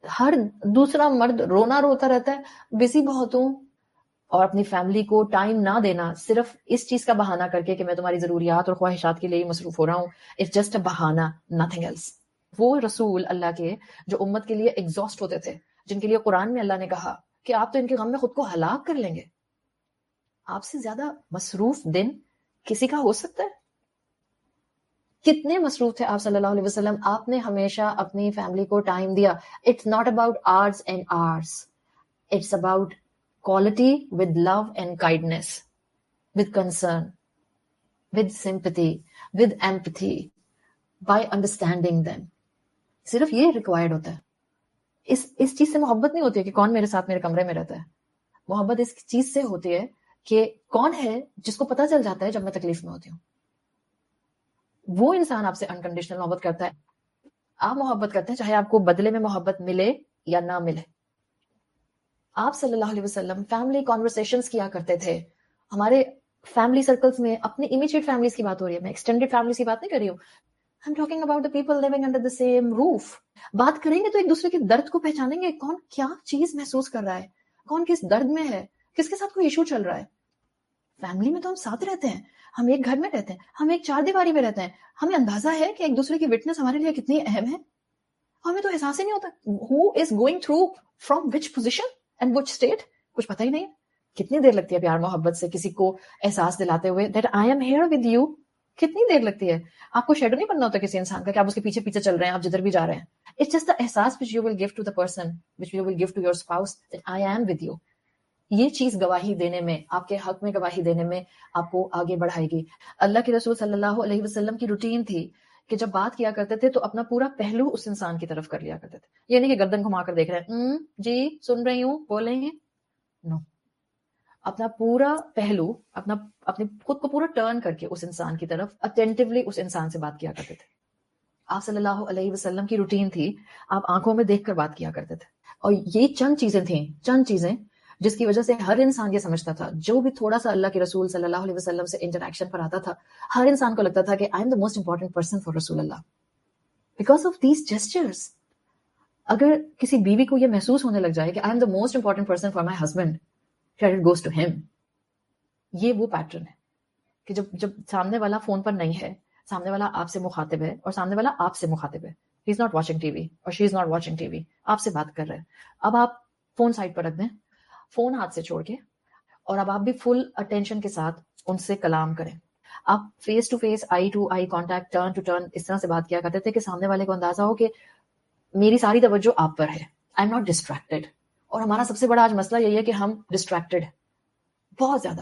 ہر دوسرا مرد رونا روتا رہتا ہے، بزی بہت ہوں، اور اپنی فیملی کو ٹائم نہ دینا صرف اس چیز کا بہانہ کر کے کہ میں تمہاری ضروریات اور خواہشات کے لیے مصروف ہو رہا ہوں. اٹس جسٹ اے بہانہ، نتھنگ ایلس. وہ رسول اللہ کے جو امت کے لیے ایگزاسٹ ہوتے تھے، جن کے لیے قرآن میں اللہ نے کہا کہ آپ تو ان کے غم میں خود کو ہلاک کر لیں گے، آپ سے زیادہ مصروف دن کسی کا ہو سکتا ہے؟ کتنے مصروف تھے آپ صلی اللہ علیہ وسلم. آپ نے ہمیشہ اپنی فیملی کو ٹائم دیا. It's not about hours and hours, it's about quality with love and kindness, with concern, with sympathy, with empathy, by understanding them. صرف یہ ریکوائرڈ ہوتا ہے. اس چیز سے محبت نہیں ہوتی ہے کہ کون میرے ساتھ میرے کمرے میں رہتا ہے. محبت اس چیز سے ہوتی ہے کہ کون ہے جس کو پتہ چل جاتا ہے جب میں تکلیف میں ہوتی ہوں. وہ انسان آپ سے انکنڈیشنل محبت کرتا ہے. آپ محبت کرتے ہیں چاہے آپ کو بدلے میں محبت ملے یا نہ ملے. آپ صلی اللہ علیہ وسلم فیملی کانورسیشنز کیا کرتے تھے. ہمارے فیملی سرکلز میں اپنے امیڈیٹ فیملیز کی بات ہو رہی ہے، میں ایکسٹینڈیڈ فیملیز کی بات نہیں کر رہی ہوں. I'm talking about the people living under the same roof. بات کریں گے تو ایک دوسرے کے درد کو پہچانیں گے، کون کیا چیز محسوس کر رہا ہے، کون کس درد میں ہے، کس کے ساتھ کوئی ایشو چل رہا ہے. فیملی میں تو ہم ساتھ رہتے ہیں، ہم ایک گھر میں رہتے ہیں، ہم ایک چار دیواری میں رہتے ہیں. ہمیں اندازہ ہے کہ ایک دوسرے کی وٹنس ہمارے لیے کتنی اہم ہے. ہمیں تو احساس ہی نہیں ہوتا who is going through from which position and which state. کچھ پتہ ہی نہیں. کتنی دیر لگتی ہے پیار محبت سے کسی کو احساس دلاتے ہوئے that I am here with you. کتنی دیر لگتی ہے. آپ کو شیڈو نہیں بننا ہوتا کسی انسان کا کہ آپ اس کے پیچھے پیچھے چل رہے ہیں، آپ جدھر بھی جا رہے ہیں. It's just the احساس which you will give to the person, which you will give to your spouse that I am with you. یہ چیز گواہی دینے میں، آپ کے حق میں گواہی دینے میں آپ کو آگے بڑھائے گی. اللہ کے رسول صلی اللہ علیہ وسلم کی روٹین تھی کہ جب بات کیا کرتے تھے تو اپنا پورا پہلو اس انسان کی طرف کر لیا کرتے تھے. یہ نہیں کہ گردن گھما کر دیکھ رہے ہیں جی سن رہی ہوں بولیں گے، نو. اپنا پورا پہلو، اپنے خود کو پورا ٹرن کر کے اس انسان کی طرف اٹینٹیولی اس انسان سے بات کیا کرتے تھے. آپ صلی اللہ علیہ وسلم کی روٹین تھی آپ آنکھوں میں دیکھ کر بات کیا کرتے تھے. اور یہ چند چیزیں تھیں، چند چیزیں جس کی وجہ سے ہر انسان یہ سمجھتا تھا جو بھی تھوڑا سا اللہ کے رسول صلی اللہ علیہ وسلم سے انٹریکشن پر آتا تھا، ہر انسان کو لگتا تھا کہ I am the most important person for رسول اللہ بیکاز آف دیز جیسچرز. اگر کسی بیوی کو یہ محسوس ہونے لگ جائے کہ I am the most important person for my husband, credit goes to him. یہ وہ پیٹرن ہے کہ جب سامنے والا فون پر نہیں ہے، سامنے والا آپ سے مخاطب ہے اور سامنے والا آپ سے مخاطب ہے. He is not watching TV اور she is not watching TV, آپ سے بات کر رہے ہیں. اب آپ فون سائڈ پر رکھ دیں، فون ہاتھ سے چھوڑ کے، اور اب آپ بھی فل اٹینشن کے ساتھ ان سے کلام کریں. آپ face to face, eye to eye contact, turn to turn اس طرح سے بات کیا کرتے تھے کہ سامنے والے کو اندازہ ہو کہ میری ساری توجہ آپ پر ہے، آئی ایم ناٹ ڈسٹریکٹڈ. اور ہمارا سب سے بڑا آج مسئلہ یہی ہے کہ ہم ڈسٹریکٹڈ بہت زیادہ.